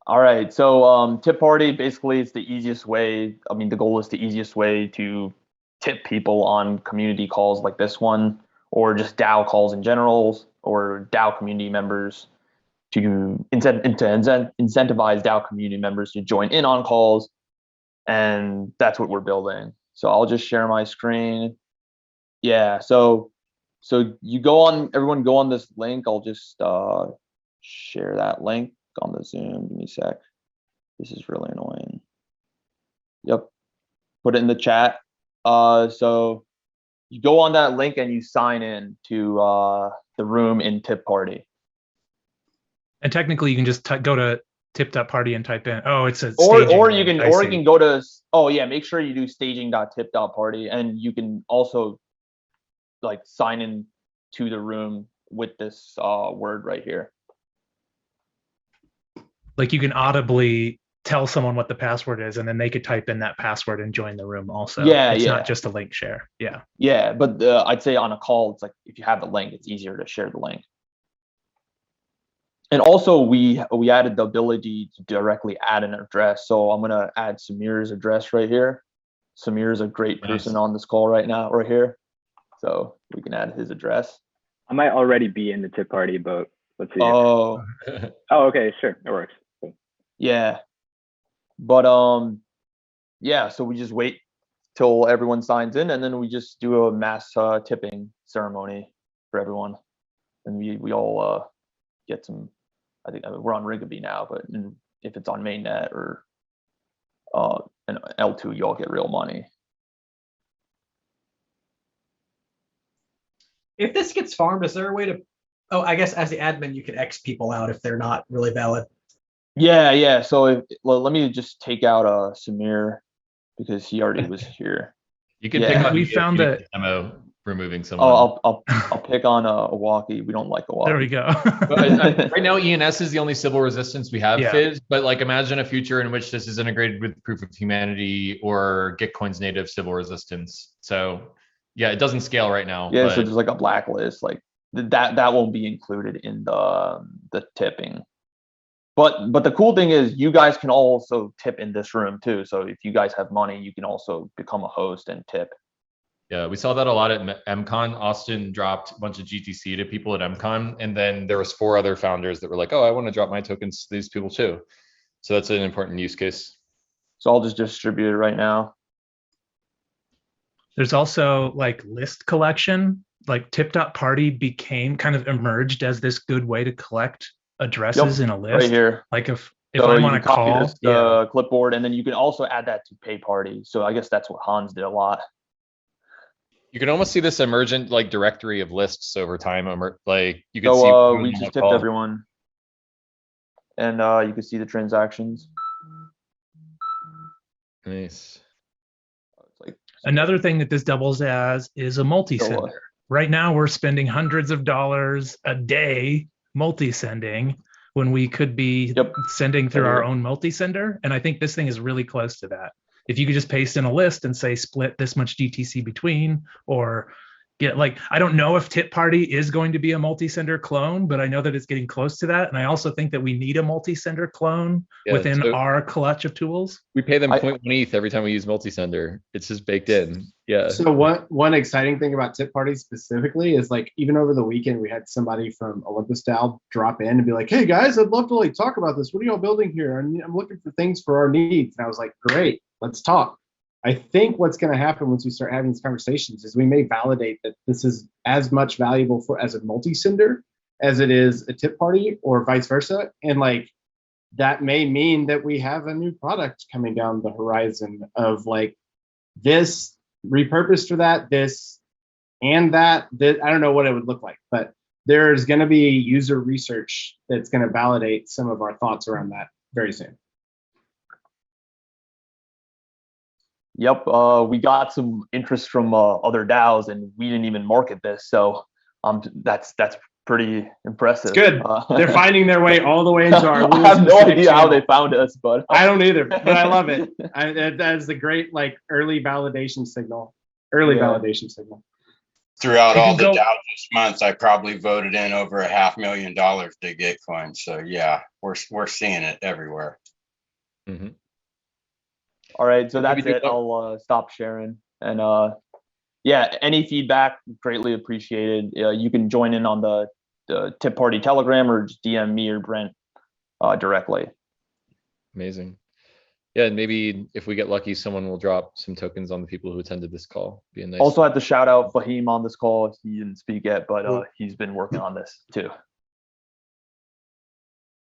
All right. So Tip.Party basically is the easiest way. I mean, the goal is the easiest way to tip people on community calls like this one, or just DAO calls in general, or DAO community members to incentivize DAO community members to join in on calls, and that's what we're building. So I'll just share my screen. Yeah. So you go on. Everyone go on this link. I'll just share that link on the Zoom. Give me a sec. This is really annoying. Yep. Put it in the chat. So you go on that link and you sign in to the room in Tip.Party. And technically, you can just go to Tip.Party and type in. Oh, it's a or you can go to. Oh yeah, make sure you do staging.tip.party, and you can also like sign in to the room with this word right here. Like you can audibly tell someone what the password is, and then they could type in that password and join the room also. Yeah, it's not just a link share. Yeah. Yeah, but I'd say on a call, it's like if you have the link, it's easier to share the link. And also we added the ability to directly add an address. So I'm gonna add Samir's address right here. Samir is a great person on this call right now, right here. So we can add his address. I might already be in the Tip.Party, but let's see. Oh. Oh, okay, sure, it works. Cool. Yeah. But yeah, so we just wait till everyone signs in, and then we just do a mass tipping ceremony for everyone, and we all get some. I think we're on Rigabee now, but if it's on mainnet or an L2, you all get real money. If this gets farmed, is there a way to? Oh, I guess as the admin, you can X people out if they're not really valid. Yeah. So let me just take out Samir because he already was here. You can pick on we found that demo removing someone. Oh, I'll pick on Iwaki. We don't like Iwaki. There we go. Right now, ENS is the only civil resistance we have, Fizz. But like, imagine a future in which this is integrated with Proof of Humanity or Gitcoin's native civil resistance. So yeah, it doesn't scale right now. Yeah, so there's like a blacklist, like that won't be included in the tipping. But the cool thing is you guys can also tip in this room too. So if you guys have money, you can also become a host and tip. Yeah, we saw that a lot at MCon. Austin dropped a bunch of GTC to people at MCon, and then there was 4 other founders that were like, "Oh, I want to drop my tokens to these people too." So that's an important use case. So I'll just distribute it right now. There's also like list collection. Like Tip.Party became kind of emerged as this good way to collect addresses in a list. Right here. Like if I want to call the clipboard, and then you can also add that to Pay.Party. So I guess that's what Hans did a lot. You can almost see this emergent like directory of lists over time. Like you can see. We just tipped everyone, and you can see the transactions. Nice. Another thing that this doubles as is a multi-sender. Right now, we're spending hundreds of dollars a day multi-sending when we could be sending through our own multi-sender. And I think this thing is really close to that. If you could just paste in a list and say split this much GTC between, or get like, I don't know if Tip.Party is going to be a multi-sender clone, but I know that it's getting close to that. And I also think that we need a multi-sender clone within our clutch of tools. We pay them 0.1 ETH every time we use multi-sender. It's just baked in. Yeah. So one exciting thing about Tip.Party specifically is like, even over the weekend, we had somebody from Olympus DAO drop in and be like, "Hey guys, I'd love to like talk about this. What are y'all building here? I'm looking for things for our needs." And I was like, "Great, let's talk." I think what's going to happen once we start having these conversations is we may validate that this is as much valuable as a multi-sender as it is a Tip.Party, or vice versa. And like, that may mean that we have a new product coming down the horizon of like this repurposed for that, this and that. I don't know what it would look like, but there's going to be user research that's going to validate some of our thoughts around that very soon. Yep, we got some interest from other DAOs, and we didn't even market this, so that's pretty impressive. It's good. They're finding their way all the way into our. I have no idea how they found us, but I don't either. But I love it. That is the great like early validation signal. Validation signal. throughout You all can the go- Dow this month, I probably voted in over $500,000 to get coins. So yeah, we're seeing it everywhere. Mhm. All right, so Maybe that's do it. that. I'll stop sharing. And yeah, any feedback greatly appreciated. You can join in on the Tip Party Telegram or just DM me or Brent directly. Amazing. Yeah, and maybe if we get lucky, someone will drop some tokens on the people who attended this call. Be a nice. Also, had to shout out Fahim on this call. He didn't speak yet, but he's been working on this too.